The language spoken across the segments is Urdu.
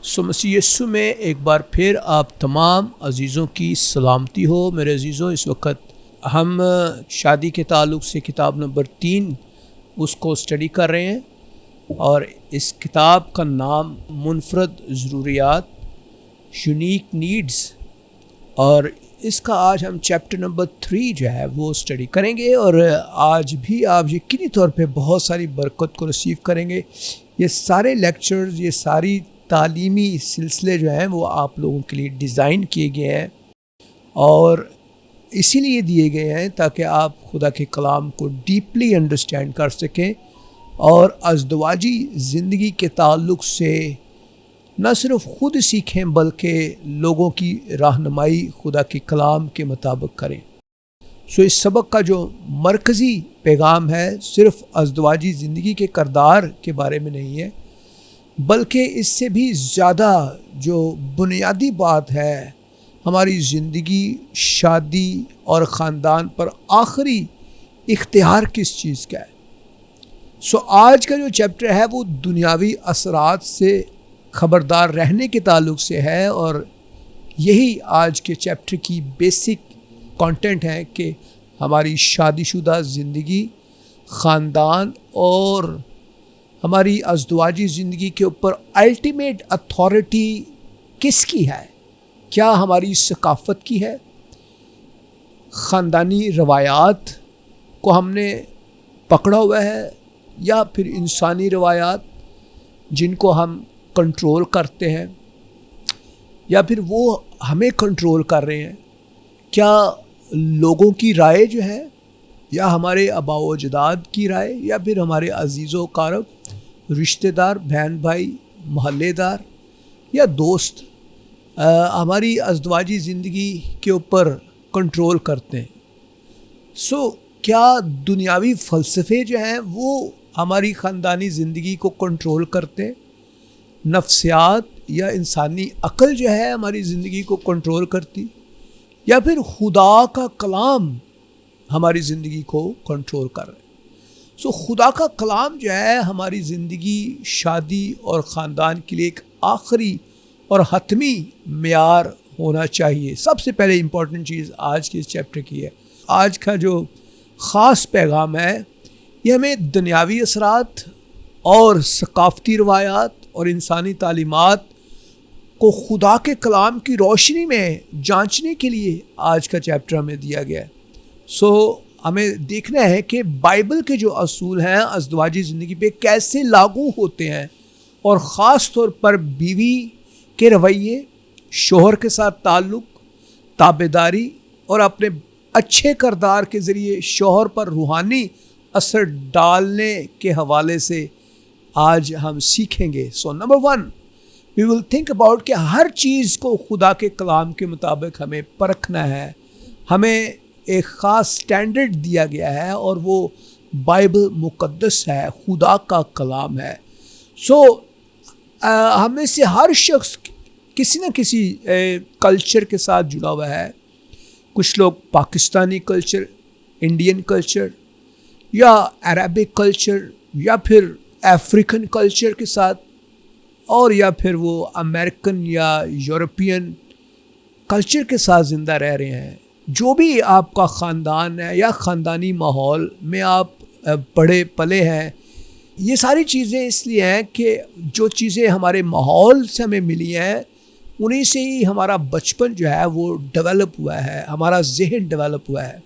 مسیح یسوع میں ایک بار پھر آپ تمام عزیزوں کی سلامتی ہو۔ میرے عزیزوں، اس وقت ہم شادی کے تعلق سے کتاب نمبر 3 اس کو اسٹڈی کر رہے ہیں، اور اس کتاب کا نام منفرد ضروریات، یونیک نیڈز، اور اس کا آج ہم چیپٹر نمبر 3 جو ہے وہ اسٹڈی کریں گے، اور آج بھی آپ یقینی طور پہ بہت ساری برکت کو ریسیو کریں گے۔ یہ سارے لیکچرز، یہ ساری تعلیمی سلسلے جو ہیں وہ آپ لوگوں کے لیے ڈیزائن کیے گئے ہیں، اور اسی لیے دیے گئے ہیں تاکہ آپ خدا کے کلام کو ڈیپلی انڈرسٹینڈ کر سکیں، اور ازدواجی زندگی کے تعلق سے نہ صرف خود سیکھیں بلکہ لوگوں کی رہنمائی خدا کے کلام کے مطابق کریں۔ اس سبق کا جو مرکزی پیغام ہے صرف ازدواجی زندگی کے کردار کے بارے میں نہیں ہے، بلکہ اس سے بھی زیادہ جو بنیادی بات ہے، ہماری زندگی، شادی اور خاندان پر آخری اختیار کس چیز کا ہے۔ آج کا جو چیپٹر ہے وہ دنیاوی اثرات سے خبردار رہنے کے تعلق سے ہے، اور یہی آج کے چیپٹر کی بیسک کانٹینٹ ہے کہ ہماری شادی شدہ زندگی، خاندان اور ہماری ازدواجی زندگی کے اوپر الٹیمیٹ اتھارٹی کس کی ہے؟ کیا ہماری ثقافت کی ہے؟ خاندانی روایات کو ہم نے پکڑا ہوا ہے، یا پھر انسانی روایات جن کو ہم کنٹرول کرتے ہیں، یا پھر وہ ہمیں کنٹرول کر رہے ہیں؟ کیا لوگوں کی رائے جو ہے، یا ہمارے آباء و اجداد کی رائے، یا پھر ہمارے عزیز و اقارب، رشتہ دار، بہن بھائی، محلے دار یا دوست ہماری ازدواجی زندگی کے اوپر کنٹرول کرتے ہیں؟ کیا دنیاوی فلسفے جو ہیں وہ ہماری خاندانی زندگی کو کنٹرول کرتے ہیں؟ نفسیات یا انسانی عقل جو ہے ہماری زندگی کو کنٹرول کرتی، یا پھر خدا کا کلام ہماری زندگی کو کنٹرول کر رہے ہیں؟ خدا کا کلام جو ہے ہماری زندگی، شادی اور خاندان کے لیے ایک آخری اور حتمی معیار ہونا چاہیے۔ سب سے پہلے امپورٹنٹ چیز آج کے اس چیپٹر کی ہے، آج کا جو خاص پیغام ہے یہ ہمیں دنیاوی اثرات اور ثقافتی روایات اور انسانی تعلیمات کو خدا کے کلام کی روشنی میں جانچنے کے لیے آج کا چیپٹر ہمیں دیا گیا ہے۔ ہمیں دیکھنا ہے کہ بائبل کے جو اصول ہیں ازدواجی زندگی پہ کیسے لاگو ہوتے ہیں، اور خاص طور پر بیوی کے رویے، شوہر کے ساتھ تعلق، تابعداری اور اپنے اچھے کردار کے ذریعے شوہر پر روحانی اثر ڈالنے کے حوالے سے آج ہم سیکھیں گے۔ Number 1 we will think about کہ ہر چیز کو خدا کے کلام کے مطابق ہمیں پرکھنا ہے، ہمیں ایک خاص سٹینڈرڈ دیا گیا ہے، اور وہ بائبل مقدس ہے، خدا کا کلام ہے۔ ہم میں سے ہر شخص کسی نہ کسی کلچر کے ساتھ جڑا ہوا ہے۔ کچھ لوگ پاکستانی کلچر، انڈین کلچر، یا عربک کلچر، یا پھر افریقن کلچر کے ساتھ، اور یا پھر وہ امریکن یا یورپین کلچر کے ساتھ زندہ رہ رہے ہیں۔ جو بھی آپ کا خاندان ہے یا خاندانی ماحول میں آپ بڑے پلے ہیں، یہ ساری چیزیں اس لیے ہیں کہ جو چیزیں ہمارے ماحول سے ہمیں ملی ہیں انہیں سے ہی ہمارا بچپن جو ہے وہ ڈیولپ ہوا ہے، ہمارا ذہن ڈیولپ ہوا ہے۔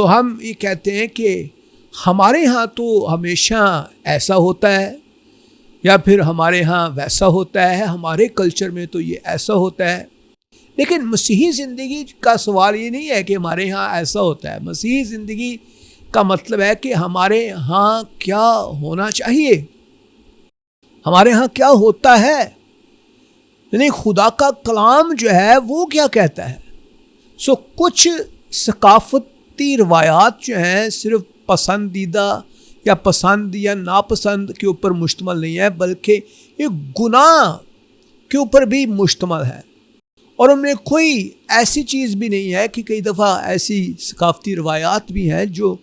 ہم یہ کہتے ہیں کہ ہمارے ہاں تو ہمیشہ ایسا ہوتا ہے، یا پھر ہمارے ہاں ویسا ہوتا ہے، ہمارے کلچر میں تو یہ ایسا ہوتا ہے۔ لیکن مسیحی زندگی کا سوال یہ نہیں ہے کہ ہمارے ہاں ایسا ہوتا ہے۔ مسیحی زندگی کا مطلب ہے کہ ہمارے ہاں کیا ہونا چاہیے، ہمارے ہاں کیا ہوتا ہے، یعنی خدا کا کلام جو ہے وہ کیا کہتا ہے۔ کچھ ثقافتی روایات جو ہیں صرف پسندیدہ یا پسند یا ناپسند کے اوپر مشتمل نہیں ہے، بلکہ یہ گناہ کے اوپر بھی مشتمل ہے، اور ان میں کوئی ایسی چیز بھی نہیں ہے کہ کئی دفعہ ایسی ثقافتی روایات بھی ہیں جو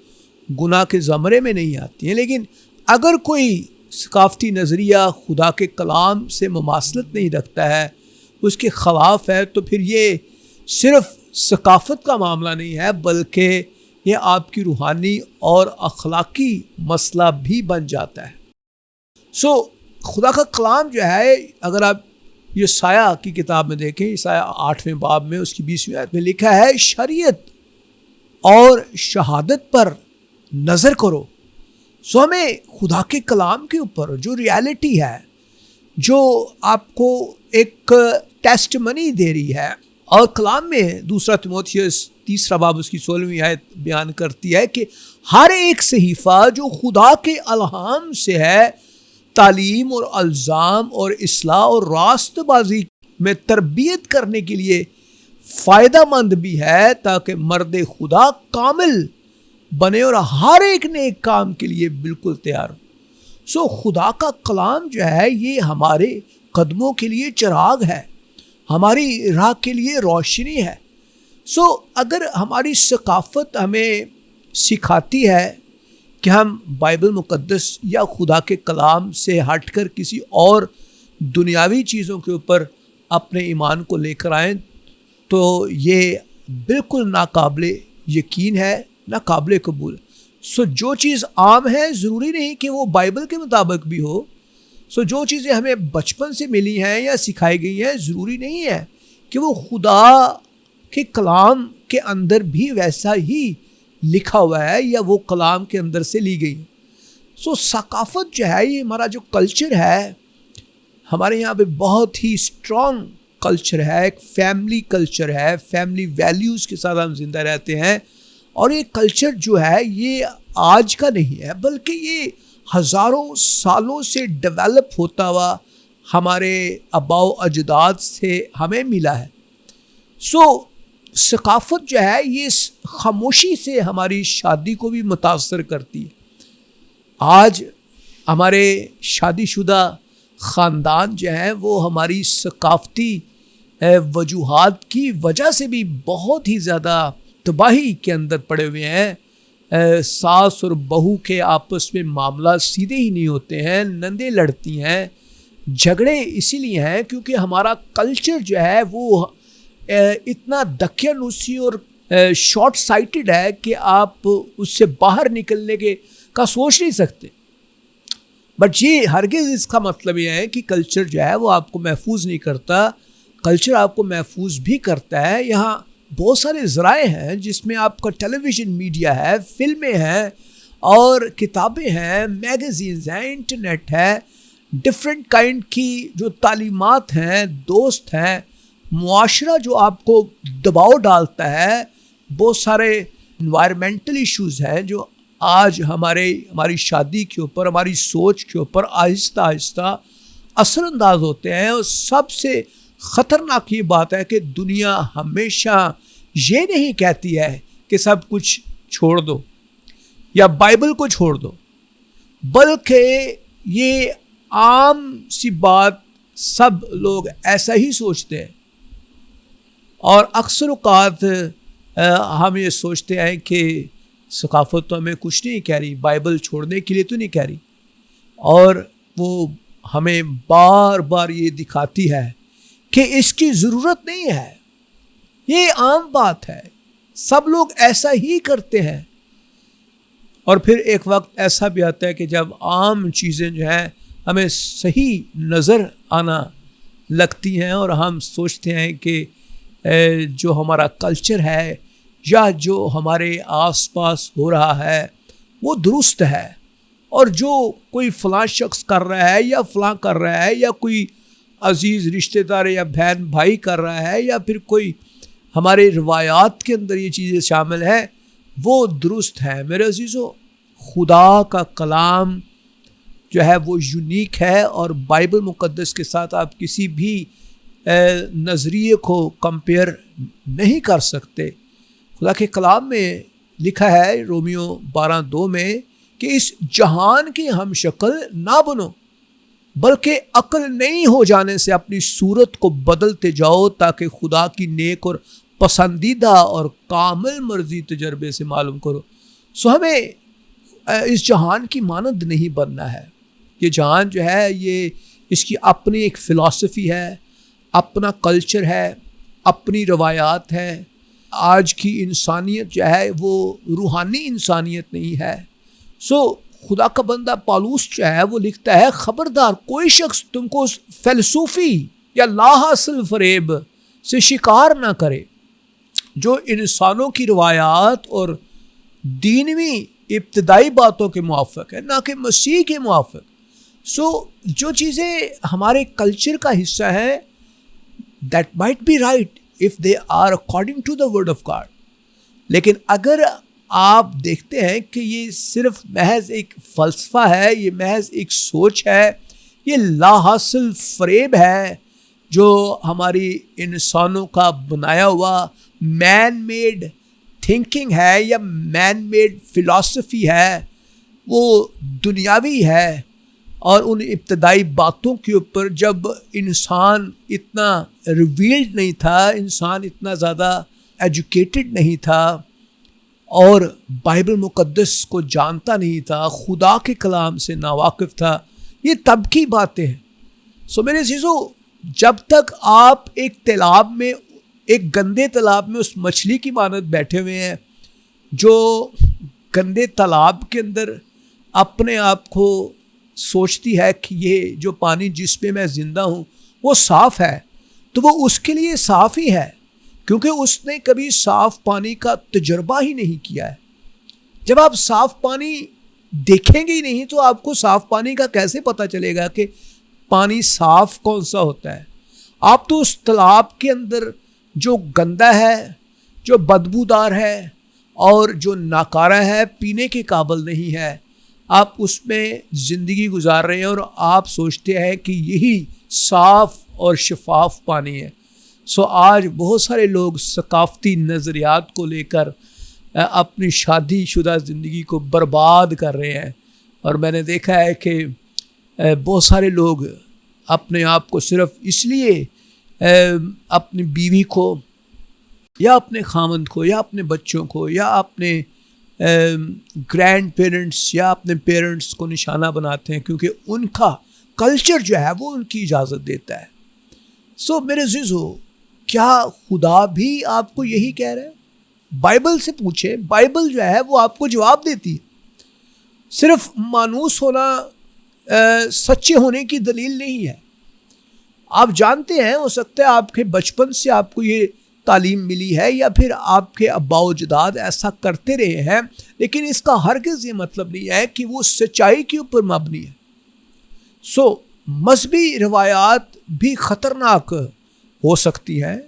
گناہ کے زمرے میں نہیں آتی ہیں، لیکن اگر کوئی ثقافتی نظریہ خدا کے کلام سے مماثلت نہیں رکھتا ہے، اس کے خلاف ہے، تو پھر یہ صرف ثقافت کا معاملہ نہیں ہے، بلکہ یہ آپ کی روحانی اور اخلاقی مسئلہ بھی بن جاتا ہے۔ خدا کا کلام جو ہے، اگر آپ یہ سایہ کی کتاب میں دیکھیں، سایہ 8ویں باب میں اس کی 20ویں آیت میں لکھا ہے، شریعت اور شہادت پر نظر کرو۔ ہمیں خدا کے کلام کے اوپر جو ریالٹی ہے، جو آپ کو ایک ٹیسٹ منی دے رہی ہے، اور کلام میں 2 تیموتھیوس 3 باب اس کی 16ویں آیت بیان کرتی ہے کہ ہر ایک صحیفہ جو خدا کے الہام سے ہے، تعلیم اور الزام اور اصلاح اور راست بازی میں تربیت کرنے کے لیے فائدہ مند بھی ہے، تاکہ مرد خدا کامل بنے اور ہر ایک نیک کام کے لیے بالکل تیار ہو۔ خدا کا کلام جو ہے، یہ ہمارے قدموں کے لیے چراغ ہے، ہماری راہ کے لیے روشنی ہے۔ اگر ہماری ثقافت ہمیں سکھاتی ہے کہ ہم بائبل مقدس یا خدا کے کلام سے ہٹ کر کسی اور دنیاوی چیزوں کے اوپر اپنے ایمان کو لے کر آئیں، تو یہ بالکل ناقابل یقین ہے، ناقابل قبول۔ جو چیز عام ہے، ضروری نہیں کہ وہ بائبل کے مطابق بھی ہو۔ جو چیزیں ہمیں بچپن سے ملی ہیں یا سکھائی گئی ہیں، ضروری نہیں ہے کہ وہ خدا کے کلام کے اندر بھی ویسا ہی لکھا ہوا ہے یا وہ کلام کے اندر سے لی گئی۔ ثقافت جو ہے، یہ ہمارا جو کلچر ہے، ہمارے یہاں پہ بہت ہی اسٹرانگ کلچر ہے، ایک فیملی کلچر ہے، فیملی ویلیوز کے ساتھ ہم زندہ رہتے ہیں، اور یہ کلچر جو ہے، یہ آج کا نہیں ہے، بلکہ یہ ہزاروں سالوں سے ڈیولپ ہوتا ہوا ہمارے آباء و اجداد سے ہمیں ملا ہے۔ ثقافت جو ہے، یہ خاموشی سے ہماری شادی کو بھی متاثر کرتی ہے۔ آج ہمارے شادی شدہ خاندان جو ہیں، وہ ہماری ثقافتی وجوہات کی وجہ سے بھی بہت ہی زیادہ تباہی کے اندر پڑے ہوئے ہیں۔ ساس اور بہو کے آپس میں معاملات سیدھے ہی نہیں ہوتے ہیں، نندیں لڑتی ہیں، جھگڑے اسی لیے ہیں کیونکہ ہمارا کلچر جو ہے وہ اتنا دقیانوسی اور شارٹ سائٹڈ ہے کہ آپ اس سے باہر نکلنے کا سوچ نہیں سکتے۔ بٹ یہ ہرگز اس کا مطلب یہ ہے کہ کلچر جو ہے وہ آپ کو محفوظ نہیں کرتا، کلچر آپ کو محفوظ بھی کرتا ہے۔ یہاں بہت سارے ذرائع ہیں جس میں آپ کا ٹیلی ویژن میڈیا ہے، فلمیں ہیں اور کتابیں ہیں، میگزینز ہیں، انٹرنیٹ ہے، ڈفرینٹ کائنڈ کی جو تعلیمات ہیں، دوست ہیں، معاشرہ جو آپ کو دباؤ ڈالتا ہے، بہت سارے انوائرمنٹل ایشوز ہیں جو آج ہماری شادی کے اوپر، ہماری سوچ کے اوپر آہستہ آہستہ اثر انداز ہوتے ہیں۔ اور سب سے خطرناک یہ بات ہے کہ دنیا ہمیشہ یہ نہیں کہتی ہے کہ سب کچھ چھوڑ دو یا بائبل کو چھوڑ دو، بلکہ یہ عام سی بات سب لوگ ایسا ہی سوچتے ہیں، اور اکثر اوقات ہم یہ سوچتے ہیں کہ ثقافت تو ہمیں کچھ نہیں کہہ رہی، بائبل چھوڑنے کے لیے تو نہیں کہہ رہی، اور وہ ہمیں بار بار یہ دکھاتی ہے کہ اس کی ضرورت نہیں ہے، یہ عام بات ہے، سب لوگ ایسا ہی کرتے ہیں۔ اور پھر ایک وقت ایسا بھی آتا ہے کہ جب عام چیزیں جو ہیں ہمیں صحیح نظر آنا لگتی ہیں اور ہم سوچتے ہیں کہ جو ہمارا کلچر ہے یا جو ہمارے آس پاس ہو رہا ہے وہ درست ہے، اور جو کوئی فلاں شخص کر رہا ہے یا فلاں کر رہا ہے یا کوئی عزیز رشتہ دار یا بہن بھائی کر رہا ہے یا پھر کوئی ہمارے روایات کے اندر یہ چیزیں شامل ہیں، وہ درست ہے۔ میرے عزیزو، خدا کا کلام جو ہے وہ یونیک ہے، اور بائبل مقدس کے ساتھ آپ کسی بھی نظریے کو کمپیئر نہیں کر سکتے۔ خدا کے کلام میں لکھا ہے رومیو 12:2 میں کہ اس جہان کی ہم شکل نہ بنو، بلکہ عقل نہیں ہو جانے سے اپنی صورت کو بدلتے جاؤ تاکہ خدا کی نیک اور پسندیدہ اور کامل مرضی تجربے سے معلوم کرو۔ ہمیں اس جہان کی مانند نہیں بننا ہے، یہ جہان جو ہے یہ اس کی اپنی ایک فلسفی ہے، اپنا کلچر ہے، اپنی روایات ہیں. آج کی انسانیت جو ہے وہ روحانی انسانیت نہیں ہے. سو خدا کا بندہ پالوس جو ہے وہ لکھتا ہے خبردار کوئی شخص تم کو فلسفی یا لا حاصل فریب سے شکار نہ کرے جو انسانوں کی روایات اور دینوی ابتدائی باتوں کے موافق ہے، نہ کہ مسیح کے موافق. سو جو چیزیں ہمارے کلچر کا حصہ ہیں that might be right if they are according to the word of God. لیکن اگر آپ دیکھتے ہیں کہ یہ صرف محض ایک فلسفہ ہے، یہ محض ایک سوچ ہے، یہ لا حاصل فریب ہے جو ہماری انسانوں کا بنایا ہوا مین میڈ تھنکنگ ہے یا مین میڈ فلسفی ہے، وہ دنیاوی ہے. اور ان ابتدائی باتوں کے اوپر جب انسان اتنا ریویلڈ نہیں تھا، انسان اتنا زیادہ ایجوکیٹڈ نہیں تھا اور بائبل مقدس کو جانتا نہیں تھا، خدا کے کلام سے ناواقف تھا، یہ تب کی باتیں ہیں. سو میرے عزیزو، جب تک آپ ایک تالاب میں، ایک گندے تالاب میں اس مچھلی کی مانند بیٹھے ہوئے ہیں جو گندے تالاب کے اندر اپنے آپ کو سوچتی ہے کہ یہ جو پانی جس پہ میں زندہ ہوں وہ صاف ہے، تو وہ اس کے لیے صاف ہی ہے کیونکہ اس نے کبھی صاف پانی کا تجربہ ہی نہیں کیا ہے. جب آپ صاف پانی دیکھیں گے ہی نہیں تو آپ کو صاف پانی کا کیسے پتہ چلے گا کہ پانی صاف کون سا ہوتا ہے؟ آپ تو اس تالاب کے اندر جو گندا ہے، جو بدبودار ہے اور جو ناکارہ ہے، پینے کے قابل نہیں ہے، آپ اس میں زندگی گزار رہے ہیں اور آپ سوچتے ہیں کہ یہی صاف اور شفاف پانی ہے. سو آج بہت سارے لوگ ثقافتی نظریات کو لے کر اپنی شادی شدہ زندگی کو برباد کر رہے ہیں. اور میں نے دیکھا ہے کہ بہت سارے لوگ اپنے آپ کو صرف اس لیے اپنی بیوی کو یا اپنے خامند کو یا اپنے بچوں کو یا اپنے گرینڈ پیرنٹس یا اپنے پیرنٹس کو نشانہ بناتے ہیں کیونکہ ان کا کلچر جو ہے وہ ان کی اجازت دیتا ہے. سو میرے عزیزو، کیا خدا بھی آپ کو یہی کہہ رہا ہے؟ بائبل سے پوچھیں، بائبل جو ہے وہ آپ کو جواب دیتی ہے. صرف مانوس ہونا سچے ہونے کی دلیل نہیں ہے. آپ جانتے ہیں، ہو سکتا ہے آپ کے بچپن سے آپ کو یہ تعلیم ملی ہے یا پھر آپ کے آباء و اجداد ایسا کرتے رہے ہیں، لیکن اس کا ہرگز یہ مطلب نہیں ہے کہ وہ سچائی کے اوپر مبنی ہے. سو مذہبی روایات بھی خطرناک ہو سکتی ہیں،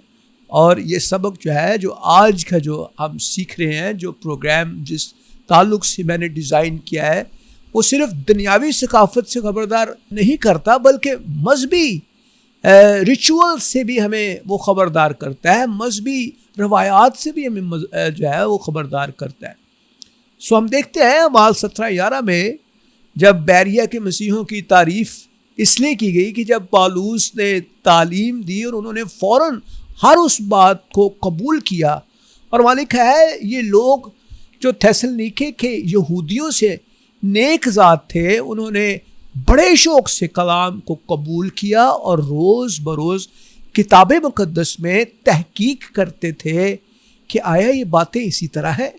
اور یہ سبق جو ہے جو آج کا جو ہم سیکھ رہے ہیں، جو پروگرام جس تعلق سے میں نے ڈیزائن کیا ہے، وہ صرف دنیاوی ثقافت سے خبردار نہیں کرتا بلکہ مذہبی ریچول سے بھی ہمیں وہ خبردار کرتا ہے، مذہبی روایات سے بھی ہمیں جو ہے وہ خبردار کرتا ہے. سو ہم دیکھتے ہیں اعمال 17:11 میں جب بیریہ کے مسیحوں کی تعریف اس لیے کی گئی کہ جب پالوس نے تعلیم دی اور انہوں نے فوراً ہر اس بات کو قبول کیا، اور وہاں لکھا ہے یہ لوگ جو تھیسلونیکے کے یہودیوں سے نیک ذات تھے، انہوں نے بڑے شوق سے کلام کو قبول کیا اور روز بروز کتاب مقدس میں تحقیق کرتے تھے کہ آیا یہ باتیں اسی طرح ہے.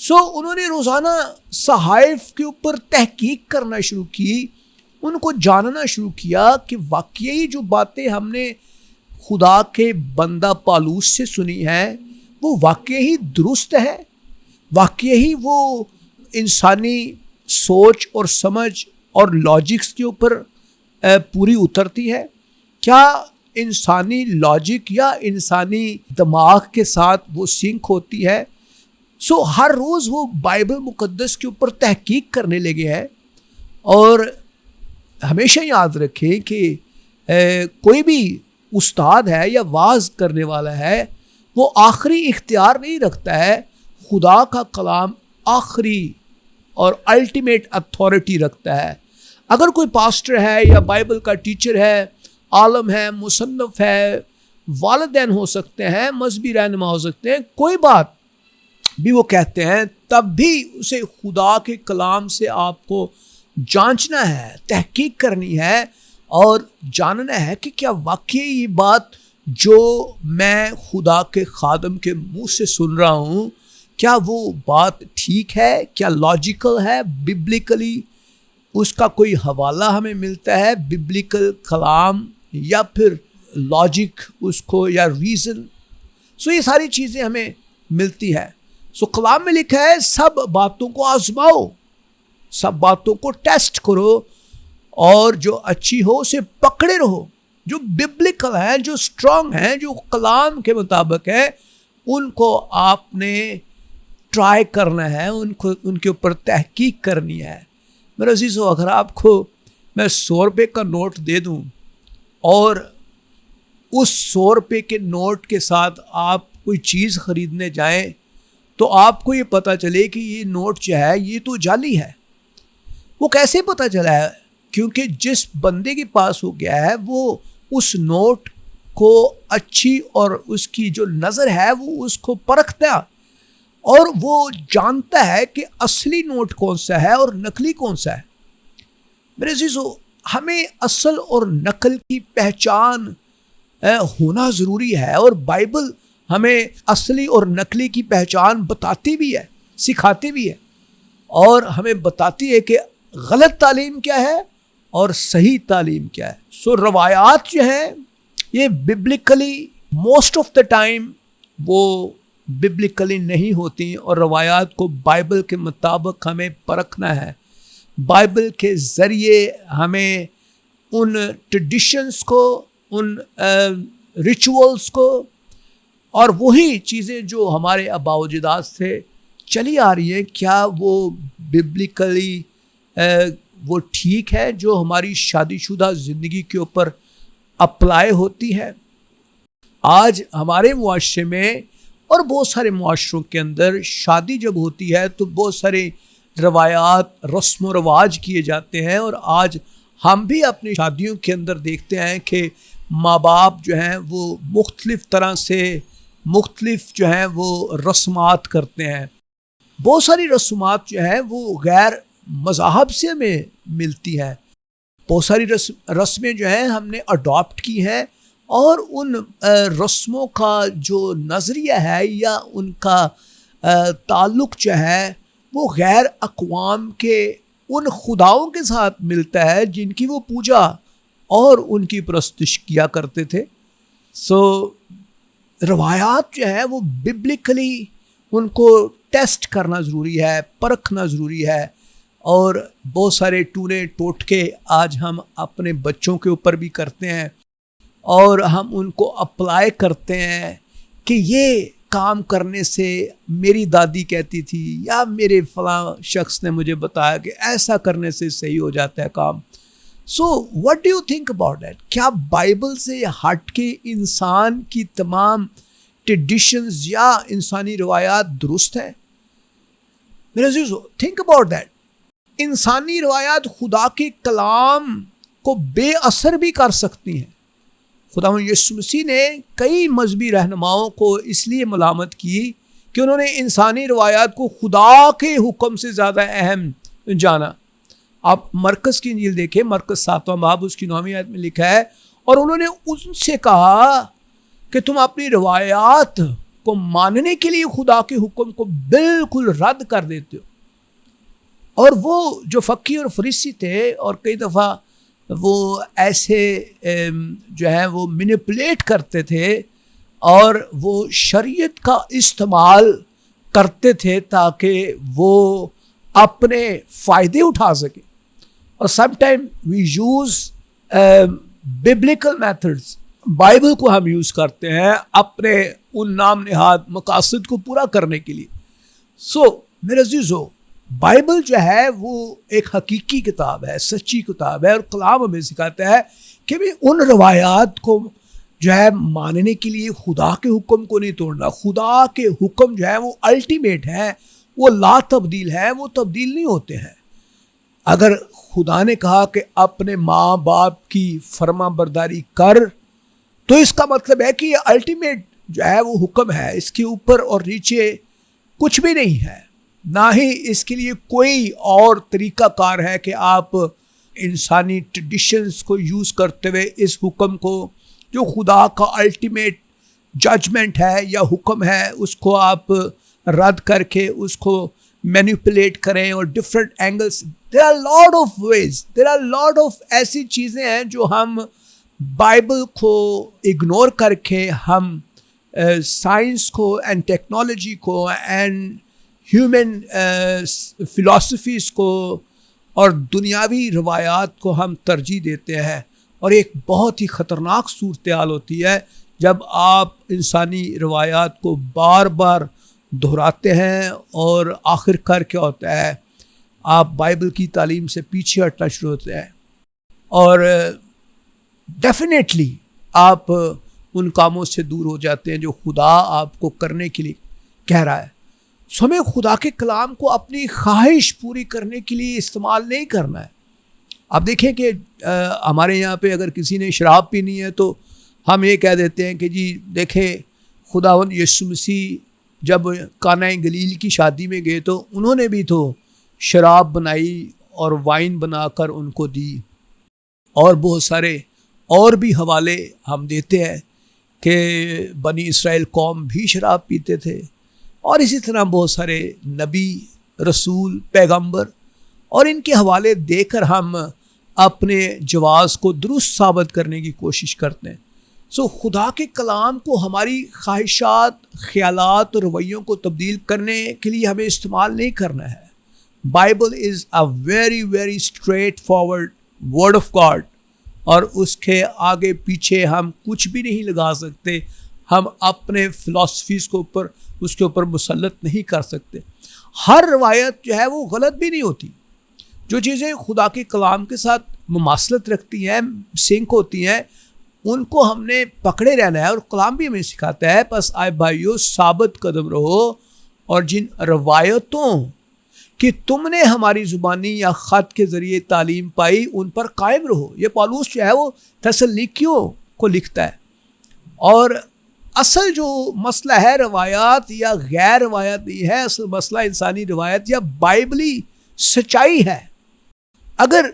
سو انہوں نے روزانہ صحائف کے اوپر تحقیق کرنا شروع کی، ان کو جاننا شروع کیا کہ واقعی جو باتیں ہم نے خدا کے بندہ پالوس سے سنی ہیں وہ واقعی درست ہے، واقعی وہ انسانی سوچ اور سمجھ اور لاجکس کے اوپر پوری اترتی ہے. کیا انسانی لاجک یا انسانی دماغ کے ساتھ وہ سنک ہوتی ہے؟ سو ہر روز وہ بائبل مقدس کے اوپر تحقیق کرنے لگے ہیں. اور ہمیشہ یاد رکھیں کہ کوئی بھی استاد ہے یا واعظ کرنے والا ہے وہ آخری اختیار نہیں رکھتا ہے، خدا کا کلام آخری اور الٹیمیٹ اتھارٹی رکھتا ہے. اگر کوئی پاسٹر ہے یا بائبل کا ٹیچر ہے، عالم ہے، مصنف ہے، والدین ہو سکتے ہیں، مذہبی رہنما ہو سکتے ہیں، کوئی بات بھی وہ کہتے ہیں، تب بھی اسے خدا کے کلام سے آپ کو جانچنا ہے، تحقیق کرنی ہے اور جاننا ہے کہ کیا واقعی یہ بات جو میں خدا کے خادم کے منہ سے سن رہا ہوں کیا وہ بات ٹھیک ہے، کیا لاجیکل ہے، ببلیکلی اس کا کوئی حوالہ ہمیں ملتا ہے، ببلیکل کلام یا پھر لاجک اس کو یا ریزن. سو یہ ساری چیزیں ہمیں ملتی ہے. سو کلام میں لکھا ہے سب باتوں کو آزماؤ، سب باتوں کو ٹیسٹ کرو اور جو اچھی ہو اسے پکڑے رہو. جو ببلیکل ہیں، جو اسٹرانگ ہیں، جو کلام کے مطابق ہے، ان کو آپ نے ٹرائی کرنا ہے، ان کے اوپر تحقیق کرنی ہے. میرے عزیزو، اگر آپ کو میں 100 روپے کا نوٹ دے دوں اور اس 100 روپے کے نوٹ کے ساتھ آپ کوئی چیز خریدنے جائیں تو آپ کو یہ پتہ چلے کہ یہ نوٹ جو ہے یہ تو جعلی ہے. وہ کیسے پتہ چلا ہے؟ کیونکہ جس بندے کے پاس ہو گیا ہے وہ اس نوٹ کو اچھی اور اس کی جو نظر ہے وہ اس کو پرکھتا اور وہ جانتا ہے کہ اصلی نوٹ کون سا ہے اور نقلی کون سا ہے. میرے عزیزو، ہمیں اصل اور نقل کی پہچان ہونا ضروری ہے، اور بائبل ہمیں اصلی اور نقلی کی پہچان بتاتی بھی ہے، سکھاتی بھی ہے، اور ہمیں بتاتی ہے کہ غلط تعلیم کیا ہے اور صحیح تعلیم کیا ہے. سو روایات جو ہیں یہ ببلیکلی موسٹ آف دا ٹائم وہ ببلیکلی نہیں ہوتی، اور روایات کو بائبل کے مطابق ہمیں پرکھنا ہے. بائبل کے ذریعے ہمیں ان ٹریڈیشنز کو، ان ریچولز کو، اور وہی چیزیں جو ہمارے آباء و اجداد سے چلی آ رہی ہیں کیا وہ ببلیکلی وہ ٹھیک ہے، جو ہماری شادی شدہ زندگی کے اوپر اپلائی ہوتی ہے. آج ہمارے معاشرے میں اور بہت سارے معاشروں کے اندر شادی جب ہوتی ہے تو بہت سارے روایات، رسم و رواج کیے جاتے ہیں، اور آج ہم بھی اپنی شادیوں کے اندر دیکھتے ہیں کہ ماں باپ جو ہیں وہ مختلف طرح سے مختلف جو ہیں وہ رسمات کرتے ہیں. بہت ساری رسومات جو ہیں وہ غیر مذاہب سے ہمیں ملتی ہیں. بہت ساری رسمیں جو ہیں ہم نے اڈاپٹ کی ہیں، اور ان رسموں کا جو نظریہ ہے یا ان کا تعلق جو ہے وہ غیر اقوام کے ان خداؤں کے ساتھ ملتا ہے جن کی وہ پوجا اور ان کی پرستش کیا کرتے تھے. سو روایات جو ہے وہ ببلیکلی ان کو ٹیسٹ کرنا ضروری ہے، پرکھنا ضروری ہے. اور بہت سارے ٹونے ٹوٹکے آج ہم اپنے بچوں کے اوپر بھی کرتے ہیں، اور ہم ان کو اپلائی کرتے ہیں کہ یہ کام کرنے سے میری دادی کہتی تھی یا میرے فلاں شخص نے مجھے بتایا کہ ایسا کرنے سے صحیح ہو جاتا ہے کام. سو what do you think about that؟ کیا بائبل سے ہٹ کے انسان کی تمام ٹریڈیشنز یا انسانی روایات درست ہیں؟ میرے عزیزو، think about that. انسانی روایات خدا کے کلام کو بے اثر بھی کر سکتی ہیں. خداوند یسوع مسیح نے کئی مذہبی رہنماؤں کو اس لیے ملامت کی کہ انہوں نے انسانی روایات کو خدا کے حکم سے زیادہ اہم جانا. آپ مرکز کی انجیل دیکھیں، مرکز 7واں باب اس کی 9ویں آیت میں لکھا ہے، اور انہوں نے ان سے کہا کہ تم اپنی روایات کو ماننے کے لیے خدا کے حکم کو بالکل رد کر دیتے ہو. اور وہ جو فقی اور فریسی تھے، اور کئی دفعہ وہ ایسے جو ہے وہ مینیپولیٹ کرتے تھے اور وہ شریعت کا استعمال کرتے تھے تاکہ وہ اپنے فائدے اٹھا سکیں. اور some time we use biblical methods, Bible کو ہم یوز کرتے ہیں اپنے ان نام نہاد مقاصد کو پورا کرنے کے لیے. سو میرے عزیزو، بائبل جو ہے وہ ایک حقیقی کتاب ہے، سچی کتاب ہے، اور کلام ہمیں سکھاتا ہے کہ بھی ان روایات کو جو ہے ماننے کے لیے خدا کے حکم کو نہیں توڑنا. خدا کے حکم جو ہے وہ الٹیمیٹ ہے، وہ لا تبدیل ہے، وہ تبدیل نہیں ہوتے ہیں. اگر خدا نے کہا کہ اپنے ماں باپ کی فرما برداری کر، تو اس کا مطلب ہے کہ یہ الٹیمیٹ جو ہے وہ حکم ہے، اس کے اوپر اور نیچے کچھ بھی نہیں ہے. نہ ہی اس کے لیے کوئی اور طریقہ کار ہے کہ آپ انسانی ٹریڈیشنز کو یوز کرتے ہوئے اس حکم کو جو خدا کا الٹیمیٹ ججمنٹ ہے یا حکم ہے اس کو آپ رد کر کے اس کو مینیپولیٹ کریں اور different angles. There are lot of ways, there are lot of ایسی چیزیں ہیں جو ہم بائبل کو اگنور کر کے ہم سائنس کو اینڈ ٹیکنالوجی کو اینڈ ہیومن فلاسفیز کو اور دنیاوی روایات کو ہم ترجیح دیتے ہیں. اور ایک بہت ہی خطرناک صورتحال ہوتی ہے جب آپ انسانی روایات کو بار بار دہراتے ہیں اور آخر کار کیا ہوتا ہے, آپ بائبل کی تعلیم سے پیچھے ہٹنا شروع ہوتے ہیں اور ڈیفینیٹلی آپ ان کاموں سے دور ہو جاتے ہیں جو خدا آپ کو کرنے کے لیے کہہ رہا ہے. سو ہمیں خدا کے کلام کو اپنی خواہش پوری کرنے کے لیے استعمال نہیں کرنا ہے. آپ دیکھیں کہ ہمارے یہاں پہ اگر کسی نے شراب پینی ہے تو ہم یہ کہہ دیتے ہیں کہ جی دیکھیں خداوند یسوع مسیح جب کانا گلیل کی شادی میں گئے تو انہوں نے بھی تو شراب بنائی اور وائن بنا کر ان کو دی. اور بہت سارے اور بھی حوالے ہم دیتے ہیں کہ بنی اسرائیل قوم بھی شراب پیتے تھے, اور اسی طرح بہت سارے نبی, رسول, پیغمبر, اور ان کے حوالے دے کر ہم اپنے جواز کو درست ثابت کرنے کی کوشش کرتے ہیں. سو خدا کے کلام کو ہماری خواہشات, خیالات اور رویوں کو تبدیل کرنے کے لیے ہمیں استعمال نہیں کرنا ہے. Bible is a very very straight forward word of God, اور اس کے آگے پیچھے ہم کچھ بھی نہیں لگا سکتے. ہم اپنے فلاسفیز کو اوپر اس کے اوپر مسلط نہیں کر سکتے. ہر روایت جو ہے وہ غلط بھی نہیں ہوتی. جو چیزیں خدا کے کلام کے ساتھ مماثلت رکھتی ہیں, سنک ہوتی ہیں, ان کو ہم نے پکڑے رہنا ہے, اور کلام بھی ہمیں سکھاتا ہے. پس آئے بھائیو ثابت قدم رہو, اور جن روایتوں کہ تم نے ہماری زبانی یا خط کے ذریعے تعلیم پائی ان پر قائم رہو. یہ پالوس جو ہے وہ تسلنیکیوں کو لکھتا ہے. اور اصل جو مسئلہ ہے روایات یا غیر روایت نہیں ہے, اصل مسئلہ انسانی روایت یا بائبلی سچائی ہے. اگر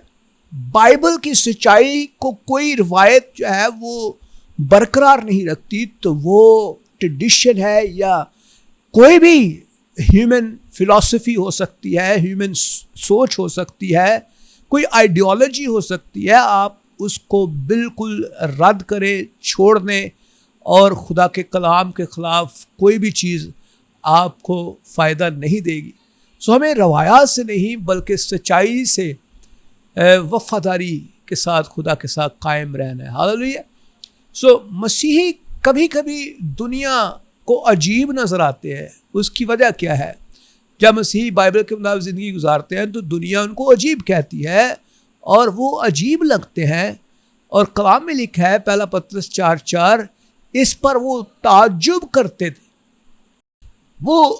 بائبل کی سچائی کو کوئی روایت جو ہے وہ برقرار نہیں رکھتی تو وہ ٹریڈیشن ہے یا کوئی بھی ہیومن فلاسفی ہو سکتی ہے, ہیومن سوچ ہو سکتی ہے, کوئی آئیڈیالوجی ہو سکتی ہے. آپ اس کو بالکل رد کریں, چھوڑ دیں, اور خدا کے کلام کے خلاف کوئی بھی چیز آپ کو فائدہ نہیں دے گی. سو ہمیں روایات سے نہیں بلکہ سچائی سے وفاداری کے ساتھ خدا کے ساتھ قائم رہنا ہے. ہاللیلویا. سو مسیحی کبھی کبھی دنیا کو عجیب نظر آتے ہیں. اس کی وجہ کیا ہے؟ جب مسیحی بائبل کے مطابق زندگی گزارتے ہیں تو دنیا ان کو عجیب کہتی ہے اور وہ عجیب لگتے ہیں. اور کلام میں لکھا ہے پہلا پطرس 4:4, اس پر وہ تعجب کرتے تھے, وہ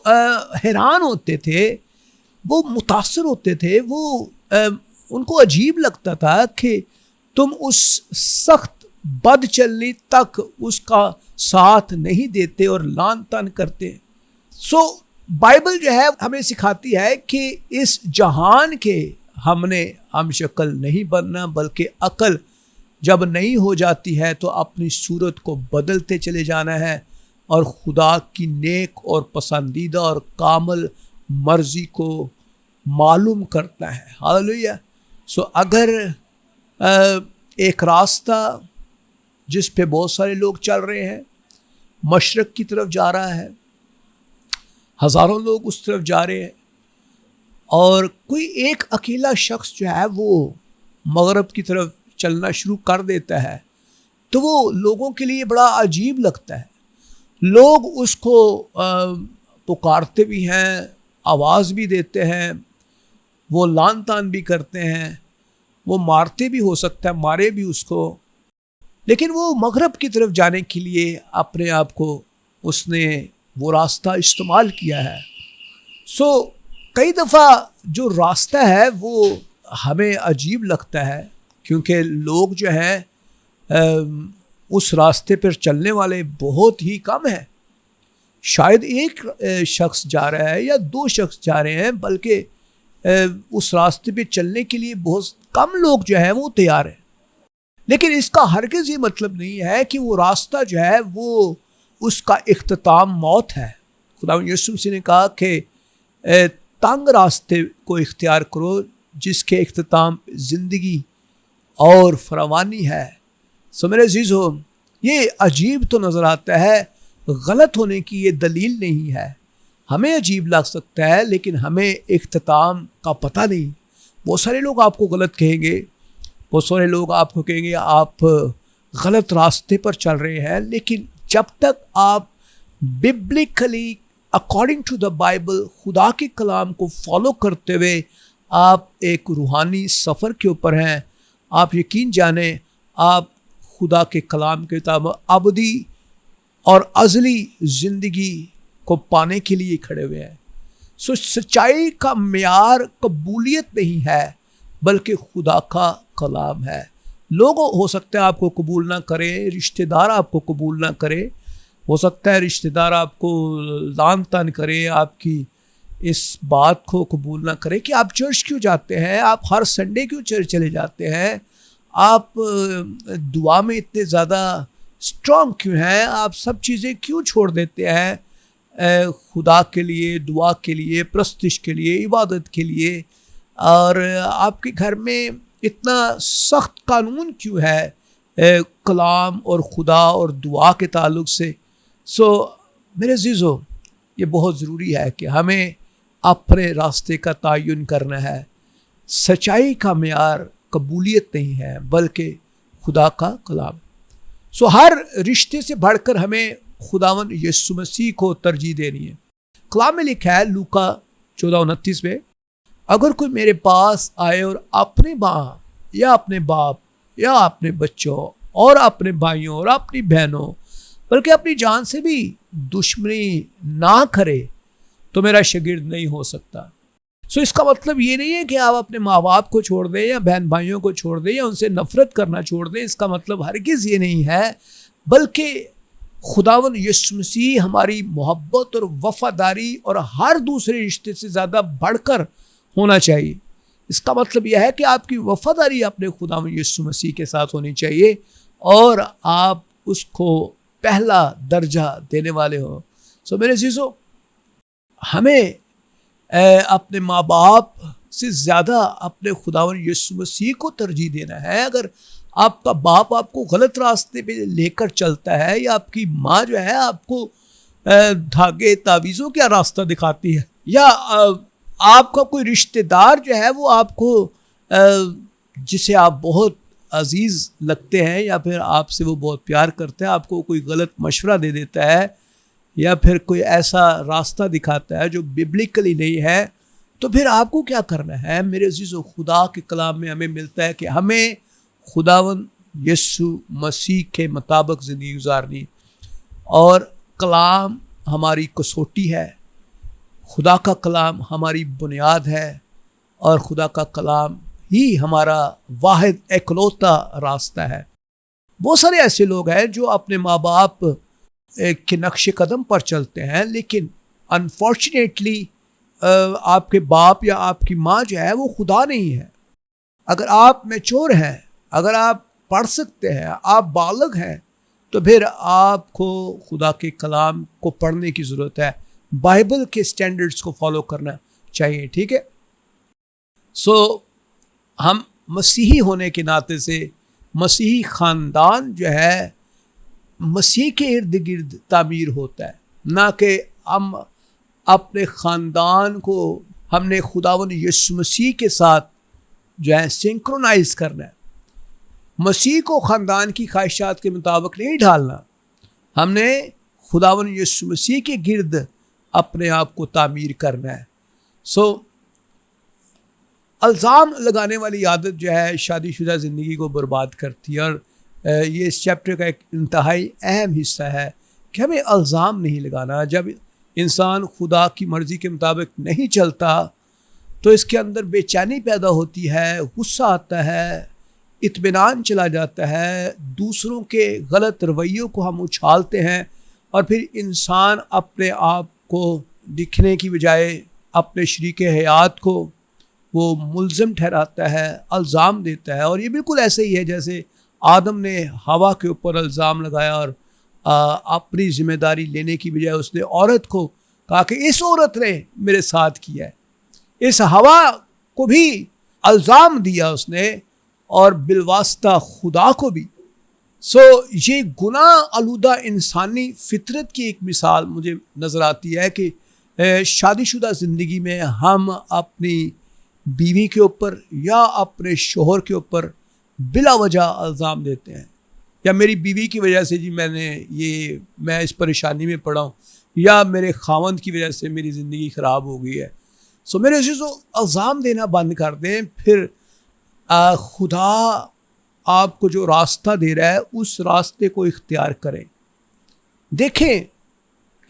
حیران ہوتے تھے, وہ متاثر ہوتے تھے, وہ ان کو عجیب لگتا تھا کہ تم اس سخت بد چلنی تک اس کا ساتھ نہیں دیتے اور لان تان کرتے. سو بائبل جو ہے ہمیں سکھاتی ہے کہ اس جہان کے ہم شکل نہیں بننا, بلکہ عقل جب نہیں ہو جاتی ہے تو اپنی صورت کو بدلتے چلے جانا ہے اور خدا کی نیک اور پسندیدہ اور کامل مرضی کو معلوم کرتا ہے. ہاللیلویا. سو اگر ایک راستہ جس پہ بہت سارے لوگ چل رہے ہیں مشرق کی طرف جا رہا ہے, ہزاروں لوگ اس طرف جا رہے ہیں, اور کوئی ایک اکیلا شخص جو ہے وہ مغرب کی طرف چلنا شروع کر دیتا ہے, تو وہ لوگوں کے لیے بڑا عجیب لگتا ہے. لوگ اس کو پکارتے بھی ہیں, آواز بھی دیتے ہیں, وہ لان تان بھی کرتے ہیں, وہ مارتے بھی, ہو سکتا ہے مارے بھی اس کو, لیکن وہ مغرب کی طرف جانے کے لیے اپنے آپ کو اس نے وہ راستہ استعمال کیا ہے. سو کئی دفعہ جو راستہ ہے وہ ہمیں عجیب لگتا ہے کیونکہ لوگ جو ہیں اس راستے پر چلنے والے بہت ہی کم ہیں. شاید ایک شخص جا رہا ہے یا 2 شخص جا رہے ہیں، بلکہ اس راستے پہ چلنے کے لیے بہت کم لوگ جو ہیں وہ تیار ہیں. لیکن اس کا ہرگز یہ مطلب نہیں ہے کہ وہ راستہ جو ہے وہ اس کا اختتام موت ہے. خداوند یسوع مسیح نے کہا کہ تنگ راستے کو اختیار کرو جس کے اختتام زندگی اور فراوانی ہے. سو میرے عزیزو، یہ عجیب تو نظر آتا ہے، غلط ہونے کی یہ دلیل نہیں ہے. ہمیں عجیب لگ سکتا ہے لیکن ہمیں اختتام کا پتہ نہیں. بہت سارے لوگ آپ کو غلط کہیں گے، بہت سارے لوگ آپ کو کہیں گے آپ غلط راستے پر چل رہے ہیں، لیکن جب تک آپ ببلکلی اکارڈنگ ٹو دا بائبل خدا کے کلام کو فالو کرتے ہوئے آپ ایک روحانی سفر کے اوپر ہیں، آپ یقین جانیں آپ خدا کے کلام کے مطابق ابدی اور ازلی زندگی کو پانے کے لیے کھڑے ہوئے ہیں. سو سچائی کا معیار قبولیت نہیں ہے بلکہ خدا کا کلام ہے. لوگ ہو سکتا ہے آپ کو قبول نہ کرے، رشتہ دار آپ کو قبول نہ کرے، ہو سکتا ہے رشتہ دار آپ کو لعن طعن کرے، آپ کی اس بات کو قبول نہ کرے کہ آپ چرچ کیوں جاتے ہیں، آپ ہر سنڈے کیوں چرچ چلے جاتے ہیں، آپ دعا میں اتنے زیادہ اسٹرانگ کیوں ہیں، آپ سب چیزیں کیوں چھوڑ دیتے ہیں خدا کے لیے، دعا کے لیے، پرستش کے لیے، عبادت کے لیے، اور آپ کے گھر میں اتنا سخت قانون کیوں ہے کلام اور خدا اور دعا کے تعلق سے. سو میرے عزیزو، یہ بہت ضروری ہے کہ ہمیں اپنے راستے کا تعین کرنا ہے. سچائی کا معیار قبولیت نہیں ہے بلکہ خدا کا کلام. سو ہر رشتے سے بڑھ کر ہمیں خداوند یسوع مسیح کو ترجیح دینی ہے. کلام میں لکھا ہے لوکا 14:29 میں، اگر کوئی میرے پاس آئے اور اپنے ماں یا اپنے باپ یا اپنے بچوں اور اپنے بھائیوں اور اپنی بہنوں بلکہ اپنی جان سے بھی دشمنی نہ کرے تو میرا شاگرد نہیں ہو سکتا. سو اس کا مطلب یہ نہیں ہے کہ آپ اپنے ماں باپ کو چھوڑ دیں یا بہن بھائیوں کو چھوڑ دیں یا ان سے نفرت کرنا چھوڑ دیں. اس کا مطلب ہرگز یہ نہیں ہے، بلکہ خداوند یسوع مسیح ہماری محبت اور وفاداری اور ہر دوسرے رشتے سے زیادہ بڑھ کر ہونا چاہیے. اس کا مطلب یہ ہے کہ آپ کی وفاداری اپنے خداوند یسوع مسیح کے ساتھ ہونی چاہیے اور آپ اس کو پہلا درجہ دینے والے ہوں. سو میرے عزیزو، ہمیں اپنے ماں باپ سے زیادہ اپنے خداوند یسوع مسیح کو ترجیح دینا ہے. اگر آپ کا باپ آپ کو غلط راستے پہ لے کر چلتا ہے یا آپ کی ماں جو ہے آپ کو دھاگے تعویذوں کا راستہ دکھاتی ہے، یا آپ کا کوئی رشتہ دار جو ہے وہ آپ کو جسے آپ بہت عزیز لگتے ہیں یا پھر آپ سے وہ بہت پیار کرتا ہے آپ کو کوئی غلط مشورہ دے دیتا ہے یا پھر کوئی ایسا راستہ دکھاتا ہے جو ببلکلی نہیں ہے، تو پھر آپ کو کیا کرنا ہے؟ میرے عزیزو، خدا کے کلام میں ہمیں ملتا ہے کہ ہمیں خداوند یسوع مسیح کے مطابق زندگی گزارنی، اور کلام ہماری کسوٹی ہے، خدا کا کلام ہماری بنیاد ہے، اور خدا کا کلام ہی ہمارا واحد اکلوتا راستہ ہے. بہت سارے ایسے لوگ ہیں جو اپنے ماں باپ کے نقش قدم پر چلتے ہیں، لیکن انفارچونیٹلی آپ کے باپ یا آپ کی ماں جو ہے وہ خدا نہیں ہے. اگر آپ میچور ہیں، اگر آپ پڑھ سکتے ہیں، آپ بالغ ہیں، تو پھر آپ کو خدا کے کلام کو پڑھنے کی ضرورت ہے، بائبل کے سٹینڈرڈز کو فالو کرنا چاہیے. ٹھیک ہے؟ سو ہم مسیحی ہونے کے ناطے سے مسیحی خاندان جو ہے مسیح کے ارد گرد تعمیر ہوتا ہے، نہ کہ ہم اپنے خاندان کو ہم نے خداوند یسوع مسیح کے ساتھ جو ہے سنکرونائز کرنا ہے. مسیح کو خاندان کی خواہشات کے مطابق نہیں ڈھالنا، ہم نے خداوند یسوع مسیح کے گرد اپنے آپ کو تعمیر کرنا ہے. سو الزام لگانے والی عادت جو ہے شادی شدہ زندگی کو برباد کرتی ہے، اور یہ اس چیپٹر کا ایک انتہائی اہم حصہ ہے کہ ہمیں الزام نہیں لگانا. جب انسان خدا کی مرضی کے مطابق نہیں چلتا تو اس کے اندر بے چینی پیدا ہوتی ہے، غصہ آتا ہے، اطمینان چلا جاتا ہے، دوسروں کے غلط رویوں کو ہم اچھالتے ہیں اور پھر انسان اپنے آپ کو دکھنے کی بجائے اپنے شریک حیات کو وہ ملزم ٹھہراتا ہے، الزام دیتا ہے. اور یہ بالکل ایسے ہی ہے جیسے آدم نے ہوا کے اوپر الزام لگایا اور اپنی ذمہ داری لینے کی بجائے اس نے عورت کو کہا کہ اس عورت نے میرے ساتھ کیا ہے. اس ہوا کو بھی الزام دیا اس نے اور بالواسطہ خدا کو بھی. یہ گناہ آلودہ انسانی فطرت کی ایک مثال مجھے نظر آتی ہے کہ شادی شدہ زندگی میں ہم اپنی بیوی کے اوپر یا اپنے شوہر کے اوپر بلا وجہ الزام دیتے ہیں، یا میری بیوی کی وجہ سے جی میں اس پریشانی میں پڑا ہوں، یا میرے خاوند کی وجہ سے میری زندگی خراب ہو گئی ہے. میرے عزیزو، الزام دینا بند کر دیں. پھر خدا آپ کو جو راستہ دے رہا ہے اس راستے کو اختیار کریں. دیکھیں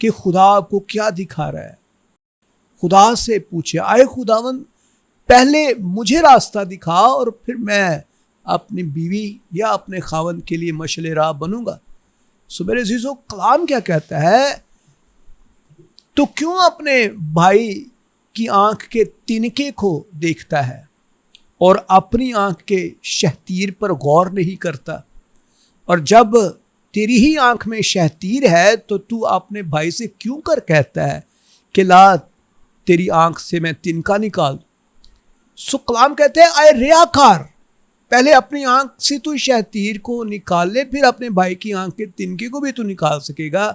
کہ خدا آپ کو کیا دکھا رہا ہے. خدا سے پوچھیں، آئے خداوند پہلے مجھے راستہ دکھا اور پھر میں اپنی بیوی یا اپنے خاوند کے لیے مشعل راہ بنوں گا. میرے عزیزو، کلام کیا کہتا ہے؟ تو کیوں اپنے بھائی کی آنکھ کے تنکے کو دیکھتا ہے اور اپنی آنکھ کے شہتیر پر غور نہیں کرتا؟ اور جب تیری ہی آنکھ میں شہتیر ہے تو اپنے بھائی سے کیوں کر کہتا ہے کہ لا تیری آنکھ سے میں تنکا نکال دوں؟ کلام کہتے ہیں، اے ریاکار، پہلے اپنی آنکھ سے تو شہتیر کو نکال لے، پھر اپنے بھائی کی آنکھ کے تنکے کو بھی تو نکال سکے گا.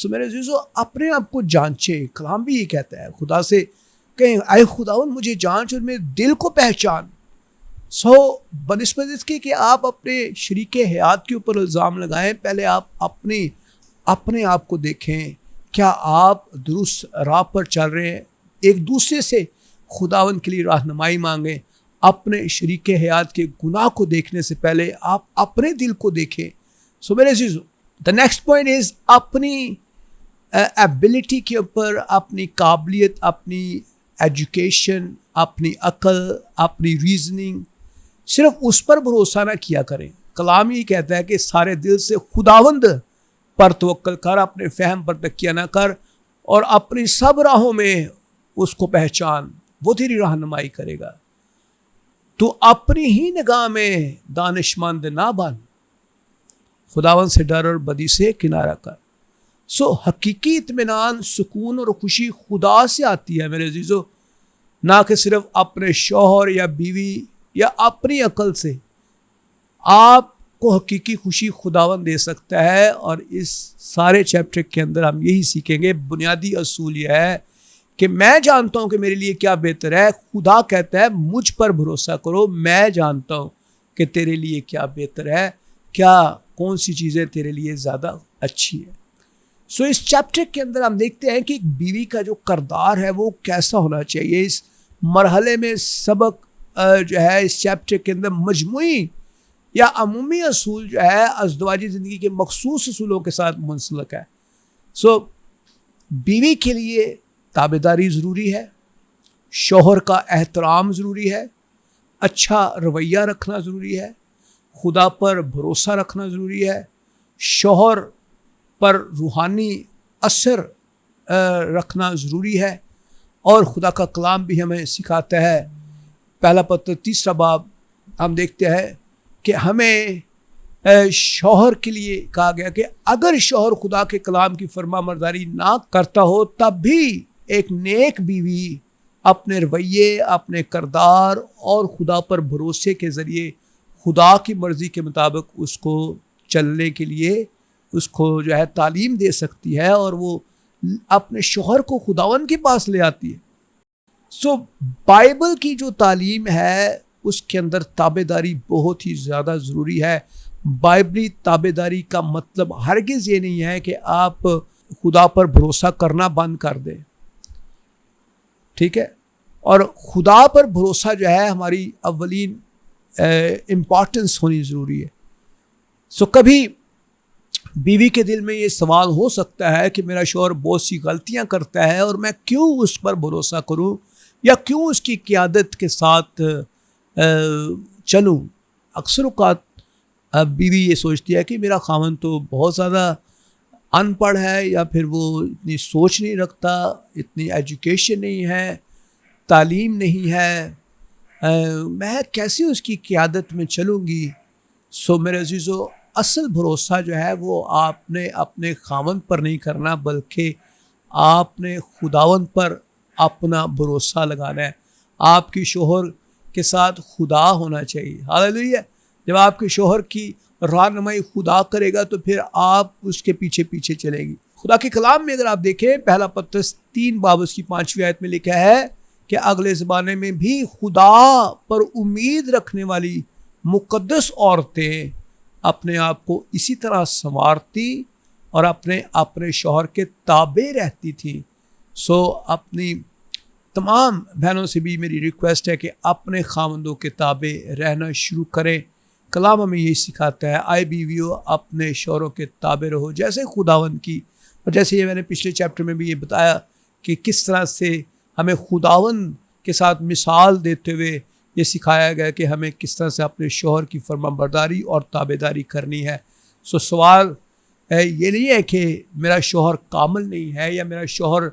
میرے عزیزو، اپنے آپ کو جانچے. کلام بھی یہ کہتا ہے، خدا سے کہیں اے خداوند مجھے جانچ اور میرے دل کو پہچان. بنسبت اس کی کہ آپ اپنے شریک حیات کے اوپر الزام لگائیں، پہلے آپ اپنے آپ کو دیکھیں. کیا آپ درست راہ پر چل رہے ہیں؟ ایک دوسرے سے خداوند کے لیے رہنمائی مانگیں. اپنے شریک حیات کے گناہ کو دیکھنے سے پہلے آپ اپنے دل کو دیکھیں. میرے عزیزو، the next point is اپنی ایبلٹی کے اوپر، اپنی قابلیت، اپنی ایجوکیشن، اپنی عقل، اپنی ریزننگ، صرف اس پر بھروسہ نہ کیا کریں. کلام یہ کہتا ہے کہ سارے دل سے خداوند پر توکل کر، اپنے فہم پر تکیہ نہ کر، اور اپنی سب راہوں میں اس کو پہچان، وہ تیری رہنمائی کرے گا. تو اپنی ہی نگاہ میں دانش مند نہ بن، خداوند سے ڈر اور بدی سے کنارہ کر. حقیقی اطمینان، سکون اور خوشی خدا سے آتی ہے میرے عزیزو، نہ کہ صرف اپنے شوہر یا بیوی یا اپنی عقل سے. آپ کو حقیقی خوشی خداوند دے سکتا ہے. اور اس سارے چیپٹر کے اندر ہم یہی سیکھیں گے. بنیادی اصول یہ ہے کہ میں جانتا ہوں کہ میرے لیے کیا بہتر ہے. خدا کہتا ہے مجھ پر بھروسہ کرو، میں جانتا ہوں کہ تیرے لیے کیا بہتر ہے، کون سی چیزیں تیرے لیے زیادہ اچھی ہے. اس چیپٹر کے اندر ہم دیکھتے ہیں کہ ایک بیوی کا جو کردار ہے وہ کیسا ہونا چاہیے. اس مرحلے میں سبق جو ہے اس چیپٹر کے اندر مجموعی یا عمومی اصول جو ہے ازدواجی زندگی کے مخصوص اصولوں کے ساتھ منسلک ہے. بیوی کے لیے تابعداری ضروری ہے، شوہر کا احترام ضروری ہے، اچھا رویہ رکھنا ضروری ہے، خدا پر بھروسہ رکھنا ضروری ہے، شوہر پر روحانی اثر رکھنا ضروری ہے. اور خدا کا کلام بھی ہمیں سکھاتا ہے. پہلا پتر 3 باب ہم دیکھتے ہیں کہ ہمیں شوہر کے لیے کہا گیا کہ اگر شوہر خدا کے کلام کی فرما برداری نہ کرتا ہو تب بھی ایک نیک بیوی اپنے رویے، اپنے کردار اور خدا پر بھروسے کے ذریعے خدا کی مرضی کے مطابق اس کو چلنے کے لیے اس کو جو ہے تعلیم دے سکتی ہے، اور وہ اپنے شوہر کو خداوند کے پاس لے آتی ہے. بائبل کی جو تعلیم ہے اس کے اندر تابعداری بہت ہی زیادہ ضروری ہے. بائبلی تابعداری کا مطلب ہرگز یہ نہیں ہے کہ آپ خدا پر بھروسہ کرنا بند کر دیں، ٹھیک ہے. اور خدا پر بھروسہ جو ہے ہماری اولین امپورٹنس ہونی ضروری ہے. کبھی بیوی کے دل میں یہ سوال ہو سکتا ہے کہ میرا شوہر بہت سی غلطیاں کرتا ہے اور میں کیوں اس پر بھروسہ کروں یا کیوں اس کی قیادت کے ساتھ چلوں. اکثر اوقات بیوی یہ سوچتی ہے کہ میرا خاوند تو بہت زیادہ ان پڑھ ہے یا پھر وہ اتنی سوچ نہیں رکھتا، اتنی ایجوکیشن نہیں ہے، تعلیم نہیں ہے، میں کیسے اس کی قیادت میں چلوں گی؟ سو میرے عزیزو، اصل بھروسہ جو ہے وہ آپ نے اپنے خاوند پر نہیں کرنا، بلکہ آپ نے خداوند پر اپنا بھروسہ لگانا ہے۔ آپ کی شوہر کے ساتھ خدا ہونا چاہیے۔ ہاللیلویہ۔ جب آپ کے شوہر کی رہنمائی خدا کرے گا تو پھر آپ اس کے پیچھے پیچھے چلیں گی۔ خدا کے کلام میں اگر آپ دیکھیں، پہلا پطرس 3:5 میں لکھا ہے کہ اگلے زمانے میں بھی خدا پر امید رکھنے والی مقدس عورتیں اپنے آپ کو اسی طرح سنوارتی اور اپنے شوہر کے تابع رہتی تھی۔ سو اپنی تمام بہنوں سے بھی میری ریکویسٹ ہے کہ اپنے خاوندوں کے تابع رہنا شروع کریں۔ کلام ہمیں یہی سکھاتا ہے، آئے بیویوں اپنے شوہروں کے تابع رہو جیسے خداوند کی، اور جیسے یہ میں نے پچھلے چیپٹر میں بھی یہ بتایا کہ کس طرح سے ہمیں خداوند کے ساتھ مثال دیتے ہوئے یہ سکھایا گیا کہ ہمیں کس طرح سے اپنے شوہر کی فرما برداری اور تابع داری کرنی ہے۔ سو سوال یہ نہیں ہے کہ میرا شوہر کامل نہیں ہے یا میرا شوہر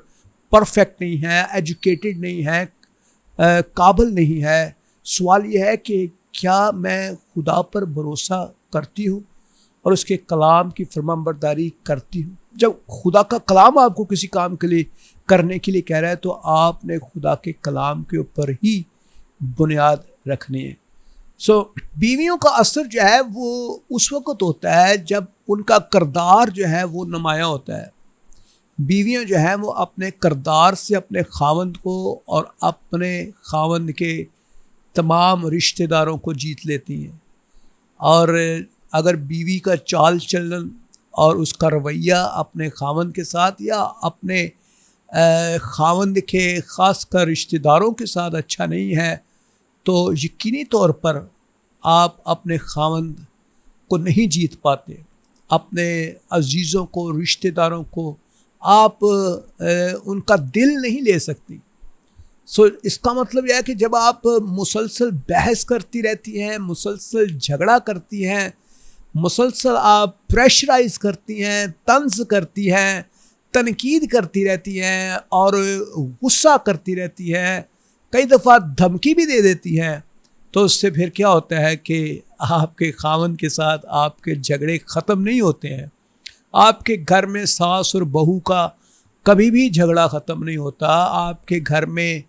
پرفیکٹ نہیں ہے، ایجوکیٹڈ نہیں ہے، قابل نہیں ہے۔ سوال یہ ہے کہ کیا میں خدا پر بھروسہ کرتی ہوں اور اس کے کلام کی فرمان برداری کرتی ہوں؟ جب خدا کا کلام آپ کو کسی کام کے لیے کرنے کے لیے کہہ رہا ہے تو آپ نے خدا کے کلام کے اوپر ہی بنیاد رکھنی ہے۔ سو بیویوں کا اثر جو ہے وہ اس وقت ہوتا ہے جب ان کا کردار جو ہے وہ نمایاں ہوتا ہے۔ بیویاں جو ہیں وہ اپنے کردار سے اپنے خاوند کو اور اپنے خاوند کے تمام رشتہ داروں کو جیت لیتی ہیں، اور اگر بیوی کا چال چلن اور اس کا رویہ اپنے خاوند کے ساتھ یا اپنے خاوند کے خاص کر رشتہ داروں کے ساتھ اچھا نہیں ہے تو یقینی طور پر آپ اپنے خاوند کو نہیں جیت پاتے، اپنے عزیزوں کو، رشتہ داروں کو آپ ان کا دل نہیں لے سکتی۔ سو اس کا مطلب یہ ہے کہ جب آپ مسلسل بحث کرتی رہتی ہیں، مسلسل جھگڑا کرتی ہیں، مسلسل آپ پریشرائز کرتی ہیں، طنز کرتی ہیں، تنقید کرتی رہتی ہیں اور غصہ کرتی رہتی ہیں، کئی دفعہ دھمکی بھی دے دیتی ہیں، تو اس سے پھر کیا ہوتا ہے کہ آپ کے خاوند کے ساتھ آپ کے جھگڑے ختم نہیں ہوتے ہیں۔ آپ کے گھر میں ساس اور بہو کا کبھی بھی جھگڑا ختم نہیں ہوتا، آپ کے گھر میں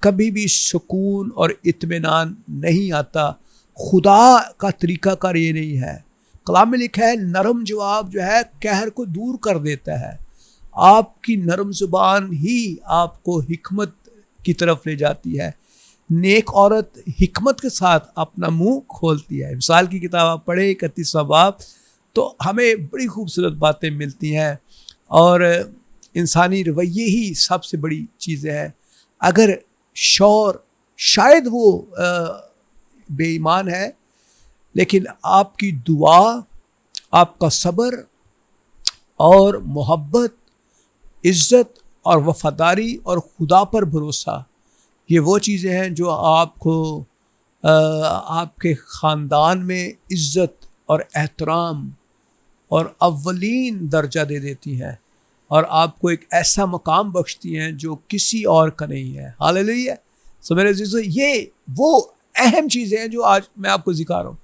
کبھی بھی سکون اور اطمینان نہیں آتا۔ خدا کا طریقہ کار یہ نہیں ہے۔ کلام میں لکھا ہے نرم جواب جو ہے قہر کو دور کر دیتا ہے۔ آپ کی نرم زبان ہی آپ کو حکمت کی طرف لے جاتی ہے۔ نیک عورت حکمت کے ساتھ اپنا منہ کھولتی ہے۔ مثال کی کتاب آپ پڑھیں 31واں باب، تو ہمیں بڑی خوبصورت باتیں ملتی ہیں، اور انسانی رویے ہی سب سے بڑی چیزیں ہیں۔ اگر شوہر شاید وہ بے ایمان ہے، لیکن آپ کی دعا، آپ کا صبر اور محبت، عزت اور وفاداری اور خدا پر بھروسہ، یہ وہ چیزیں ہیں جو آپ کو آپ کے خاندان میں عزت اور احترام اور اولین درجہ دے دیتی ہیں، اور آپ کو ایک ایسا مقام بخشتی ہیں جو کسی اور کا نہیں ہے۔ ہاللیلویہ۔ سو میرے عزیزو، یہ وہ اہم چیزیں ہیں جو آج میں آپ کو ذکر رہا ہوں۔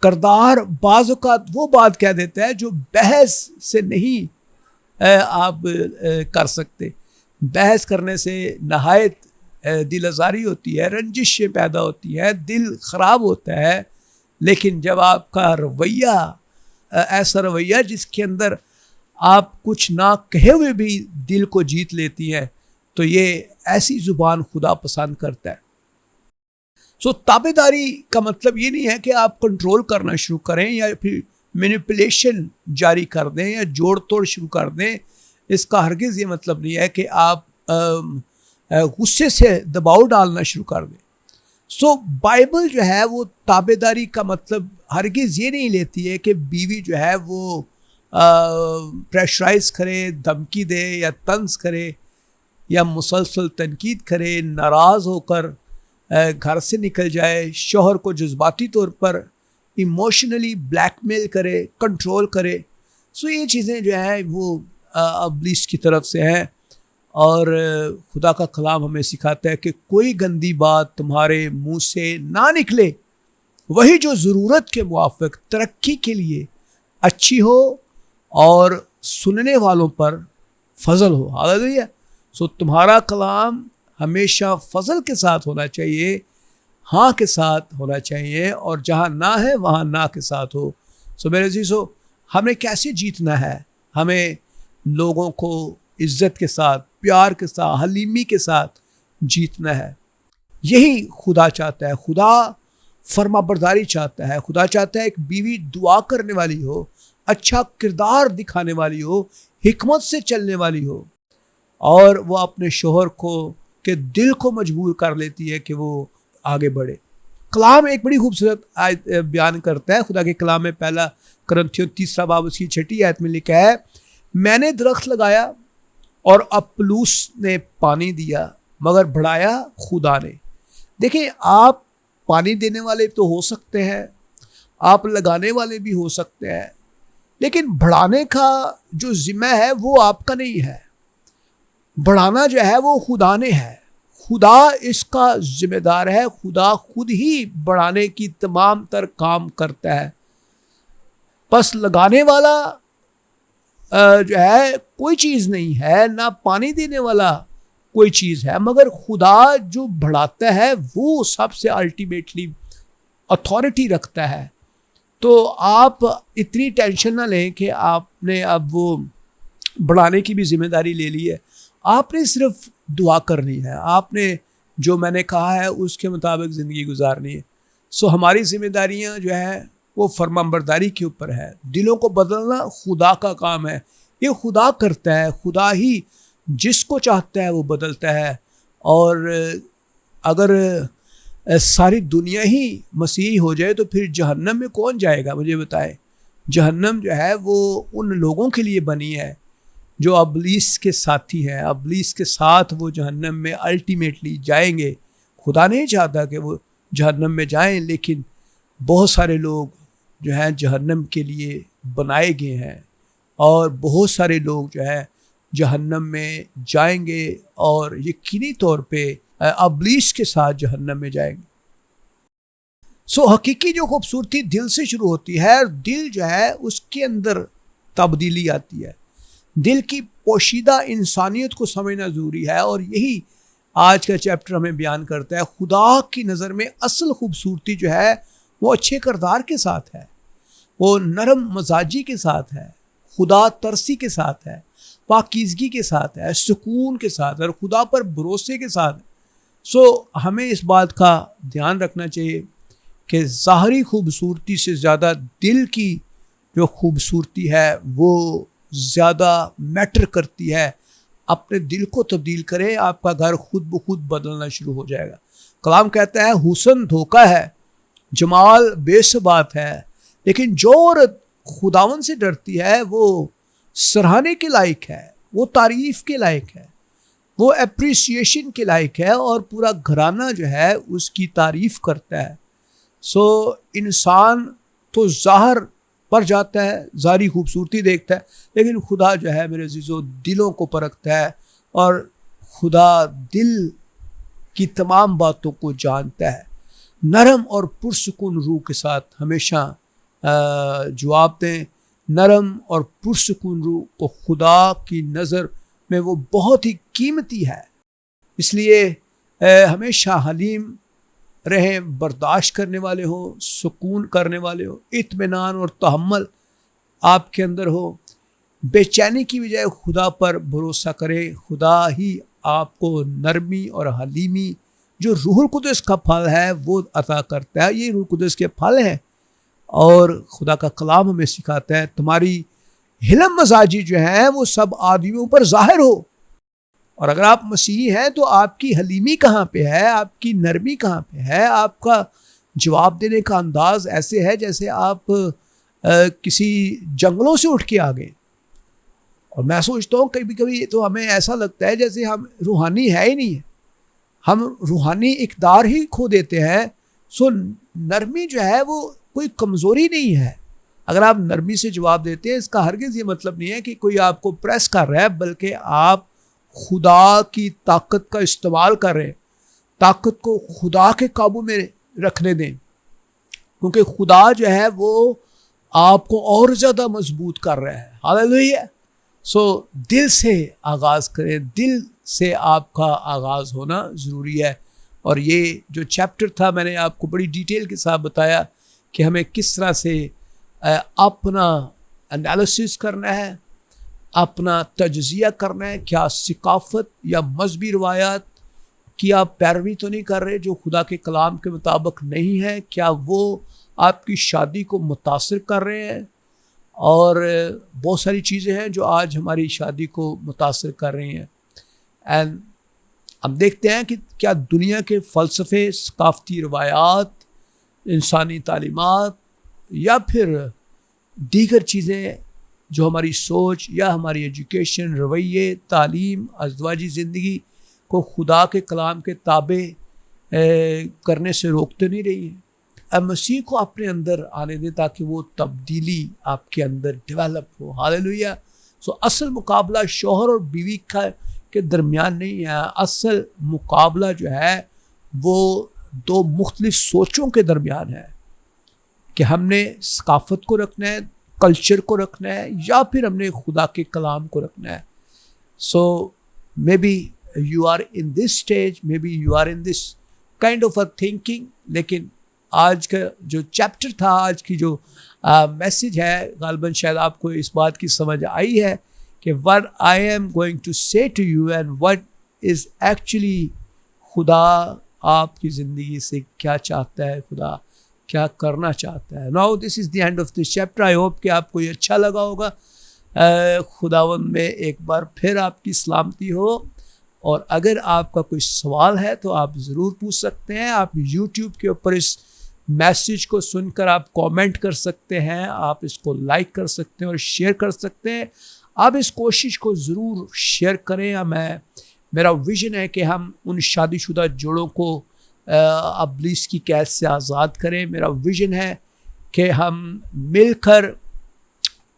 کردار بعض اوقات وہ بات کہہ دیتا ہے جو بحث سے نہیں آپ کر سکتے۔ بحث کرنے سے نہایت دل آزاری ہوتی ہے، رنجشیں پیدا ہوتی ہے، دل خراب ہوتا ہے، لیکن جب آپ کا رویہ ایسا رویہ جس کے اندر آپ کچھ نہ کہے ہوئے بھی دل کو جیت لیتی ہیں، تو یہ ایسی زبان خدا پسند کرتا ہے۔ سو تابع داری کا مطلب یہ نہیں ہے کہ آپ کنٹرول کرنا شروع کریں یا پھر مینیپولیشن جاری کر دیں یا جوڑ توڑ شروع کر دیں۔ اس کا ہرگز یہ مطلب نہیں ہے کہ آپ غصے سے دباؤ ڈالنا شروع کر دیں۔ سو بائبل جو ہے وہ تابع داری کا مطلب ہرگز یہ نہیں لیتی ہے کہ بیوی جو ہے وہ پریشرائز کرے، دھمکی دے یا طنز کرے یا مسلسل تنقید کرے، ناراض ہو کر گھر سے نکل جائے، شوہر کو جذباتی طور پر ایموشنلی بلیک میل کرے، کنٹرول کرے۔ سو یہ چیزیں جو ہیں وہ ابلیس کی طرف سے ہیں، اور خدا کا کلام ہمیں سکھاتا ہے کہ کوئی گندی بات تمہارے منہ سے نہ نکلے، وہی جو ضرورت کے موافق ترقی کے لیے اچھی ہو اور سننے والوں پر فضل ہو۔ ہاللیلویہ۔ سو تمہارا کلام ہمیشہ فضل کے ساتھ ہونا چاہیے، ہاں کے ساتھ ہونا چاہیے، اور جہاں نہ ہے وہاں نہ کے ساتھ ہو۔ سو میرے عزیزو، ہمیں کیسے جیتنا ہے؟ ہمیں لوگوں کو عزت کے ساتھ، پیار کے ساتھ، حلیمی کے ساتھ جیتنا ہے۔ یہی خدا چاہتا ہے۔ خدا فرما برداری چاہتا ہے۔ خدا چاہتا ہے ایک بیوی دعا کرنے والی ہو، اچھا کردار دکھانے والی ہو، حکمت سے چلنے والی ہو، اور وہ اپنے شوہر کو کے دل کو مجبور کر لیتی ہے کہ وہ آگے بڑھے۔ کلام ایک بڑی خوبصورت آیت بیان کرتا ہے۔ خدا کے کلام میں پہلا کرنتھیوں 3 باب اس کی 6 آیت میں لکھا ہے، میں نے درخت لگایا اور اپلوس نے پانی دیا، مگر بڑھایا خدا نے۔ دیکھیں، آپ پانی دینے والے تو ہو سکتے ہیں، آپ لگانے والے بھی ہو سکتے ہیں، لیکن بڑھانے کا جو ذمہ ہے وہ آپ کا نہیں ہے۔ بڑھانا جو ہے وہ خدا نے ہے، خدا اس کا ذمہ دار ہے۔ خدا خود ہی بڑھانے کی تمام تر کام کرتا ہے۔ پس لگانے والا جو ہے کوئی چیز نہیں ہے، نہ پانی دینے والا کوئی چیز ہے، مگر خدا جو بڑھاتا ہے وہ سب سے الٹیمیٹلی اتھارٹی رکھتا ہے۔ تو آپ اتنی ٹینشن نہ لیں کہ آپ نے اب وہ بڑھانے کی بھی ذمہ داری لے لی ہے۔ آپ نے صرف دعا کرنی ہے، آپ نے جو میں نے کہا ہے اس کے مطابق زندگی گزارنی ہے۔ سو ہماری ذمہ داریاں جو ہیں وہ فرمانبرداری کے اوپر ہے۔ دلوں کو بدلنا خدا کا کام ہے، یہ خدا کرتا ہے۔ خدا ہی جس کو چاہتا ہے وہ بدلتا ہے۔ اور اگر ساری دنیا ہی مسیحی ہو جائے تو پھر جہنم میں کون جائے گا؟ مجھے بتائیں۔ جہنم جو ہے وہ ان لوگوں کے لیے بنی ہے جو ابلیس کے ساتھی ہیں۔ ابلیس کے ساتھ وہ جہنم میں الٹیمیٹلی جائیں گے۔ خدا نہیں چاہتا کہ وہ جہنم میں جائیں، لیکن بہت سارے لوگ جو ہیں جہنم کے لیے بنائے گئے ہیں، اور بہت سارے لوگ جو ہے جہنم میں جائیں گے، اور یقینی طور پہ ابلیس کے ساتھ جہنم میں جائیں گے۔ سو حقیقی جو خوبصورتی دل سے شروع ہوتی ہے، اور دل جو ہے اس کے اندر تبدیلی آتی ہے۔ دل کی پوشیدہ انسانیت کو سمجھنا ضروری ہے، اور یہی آج کا چیپٹر ہمیں بیان کرتا ہے۔ خدا کی نظر میں اصل خوبصورتی جو ہے وہ اچھے کردار کے ساتھ ہے، وہ نرم مزاجی کے ساتھ ہے، خدا ترسی کے ساتھ ہے، پاکیزگی کے ساتھ ہے، سکون کے ساتھ ہے، اور خدا پر بھروسے کے ساتھ ہے۔ سو ہمیں اس بات کا دھیان رکھنا چاہیے کہ ظاہری خوبصورتی سے زیادہ دل کی جو خوبصورتی ہے وہ زیادہ میٹر کرتی ہے۔ اپنے دل کو تبدیل کریں، آپ کا گھر خود بخود بدلنا شروع ہو جائے گا۔ کلام کہتا ہے حسن دھوکہ ہے، جمال بے ثبات ہے، لیکن جو عورت خداوند سے ڈرتی ہے وہ سراہنے کے لائق ہے، وہ تعریف کے لائق ہے، وہ اپریسیشن کے لائق ہے، اور پورا گھرانہ جو ہے اس کی تعریف کرتا ہے۔ سو انسان تو ظاہر پر جاتا ہے، ظاہری خوبصورتی دیکھتا ہے، لیکن خدا جو ہے میرے عزیزو دلوں کو پرکھتا ہے، اور خدا دل کی تمام باتوں کو جانتا ہے۔ نرم اور پرسکون روح کے ساتھ ہمیشہ جواب دیں۔ نرم اور پرسکون روح کو خدا کی نظر میں وہ بہت ہی قیمتی ہے، اس لیے ہمیشہ حلیم رہیں، برداشت کرنے والے ہوں، سکون کرنے والے ہوں، اطمینان اور تحمل آپ کے اندر ہو۔ بے چینی کی بجائے خدا پر بھروسہ کریں۔ خدا ہی آپ کو نرمی اور حلیمی جو روح القدس کا پھل ہے وہ عطا کرتا ہے۔ یہ روح القدس کے پھل ہیں، اور خدا کا کلام ہمیں سکھاتا ہے تمہاری حلم مزاجی جو ہے وہ سب آدمیوں پر ظاہر ہو۔ اور اگر آپ مسیحی ہیں تو آپ کی حلیمی کہاں پہ ہے؟ آپ کی نرمی کہاں پہ ہے؟ آپ کا جواب دینے کا انداز ایسے ہے جیسے آپ کسی جنگلوں سے اٹھ کے آ گئے۔ اور میں سوچتا ہوں کبھی کبھی تو ہمیں ایسا لگتا ہے جیسے ہم روحانی ہے ہی نہیں ہے، ہم روحانی اقدار ہی کھو دیتے ہیں۔ سو نرمی جو ہے وہ کوئی کمزوری نہیں ہے، اگر آپ نرمی سے جواب دیتے ہیں، اس کا ہرگز یہ مطلب نہیں ہے کہ کوئی آپ کو پریس کر رہا ہے، بلکہ آپ خدا کی طاقت کا استعمال کر رہے ہیں. طاقت کو خدا کے قابو میں رکھنے دیں، کیونکہ خدا جو ہے وہ آپ کو اور زیادہ مضبوط کر رہا ہے. ہاللیلویا. سو دل سے آغاز کریں، دل سے آپ کا آغاز ہونا ضروری ہے. اور یہ جو چیپٹر تھا میں نے آپ کو بڑی ڈیٹیل کے ساتھ بتایا کہ ہمیں کس طرح سے اپنا انالیسس کرنا ہے، اپنا تجزیہ کرنا ہے. کیا ثقافت یا مذہبی روایات کی آپ پیروی تو نہیں کر رہے جو خدا کے کلام کے مطابق نہیں ہے؟ کیا وہ آپ کی شادی کو متاثر کر رہے ہیں؟ اور بہت ساری چیزیں ہیں جو آج ہماری شادی کو متاثر کر رہی ہیں. اینڈ ہم دیکھتے ہیں کہ کیا دنیا کے فلسفے، ثقافتی روایات، انسانی تعلیمات یا پھر دیگر چیزیں جو ہماری سوچ یا ہماری ایجوکیشن، رویے، تعلیم، ازدواجی زندگی کو خدا کے کلام کے تابع کرنے سے روکتے نہیں رہی ہیں. اب مسیح کو اپنے اندر آنے دیں تاکہ وہ تبدیلی آپ کے اندر ڈیولپ ہو. ہاللیلویا. سو اصل مقابلہ شوہر اور بیوی کے درمیان نہیں ہے. اصل مقابلہ جو ہے وہ دو مختلف سوچوں کے درمیان ہے کہ ہم نے ثقافت کو رکھنا ہے، کلچر کو رکھنا ہے، یا پھر ہم نے خدا کے کلام کو رکھنا ہے. So maybe you are in this stage, maybe you are in this kind of a thinking. لیکن آج کا جو چیپٹر تھا، آج کی جو میسج ہے، غالباً شاید آپ کو اس بات کی سمجھ آئی ہے کہ what I am going to say to you and what is actually خدا آپ کی زندگی سے کیا چاہتا ہے، خدا کیا کرنا چاہتا ہے. Now this is the end of this chapter. I hope کہ آپ کو یہ اچھا لگا ہوگا. خداوند میں ایک بار پھر آپ کی سلامتی ہو. اور اگر آپ کا کوئی سوال ہے تو آپ ضرور پوچھ سکتے ہیں. آپ یوٹیوب کے اوپر اس میسیج کو سن کر آپ کومنٹ کر سکتے ہیں، آپ اس کو لائک کر سکتے ہیں اور شیئر کر سکتے ہیں. آپ اس کوشش کو ضرور شیئر کریں. میرا ویژن ہے کہ ہم ان شادی شدہ جوڑوں کو ابلیس کی قید سے آزاد کریں. میرا ویژن ہے کہ ہم مل کر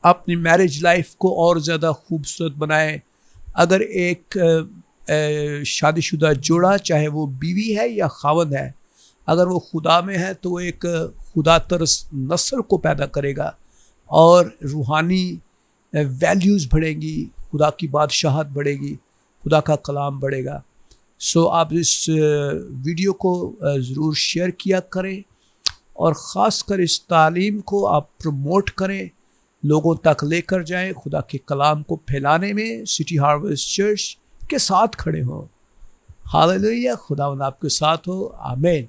اپنی میرج لائف کو اور زیادہ خوبصورت بنائیں. اگر ایک شادی شدہ جوڑا، چاہے وہ بیوی ہے یا خاوند ہے، اگر وہ خدا میں ہے تو وہ ایک خدا ترس نسل کو پیدا کرے گا اور روحانی ویلیوز بڑھیں گی، خدا کی بادشاہت بڑھے گی، خدا کا کلام بڑھے گا. سو آپ اس ویڈیو کو ضرور شیئر کیا کریں اور خاص کر اس تعلیم کو آپ پروموٹ کریں، لوگوں تک لے کر جائیں. خدا کے کلام کو پھیلانے میں سٹی ہارویسٹ چرچ کے ساتھ کھڑے ہوں. ہاللیلویا. خداوند آپ کے ساتھ ہو. آمین.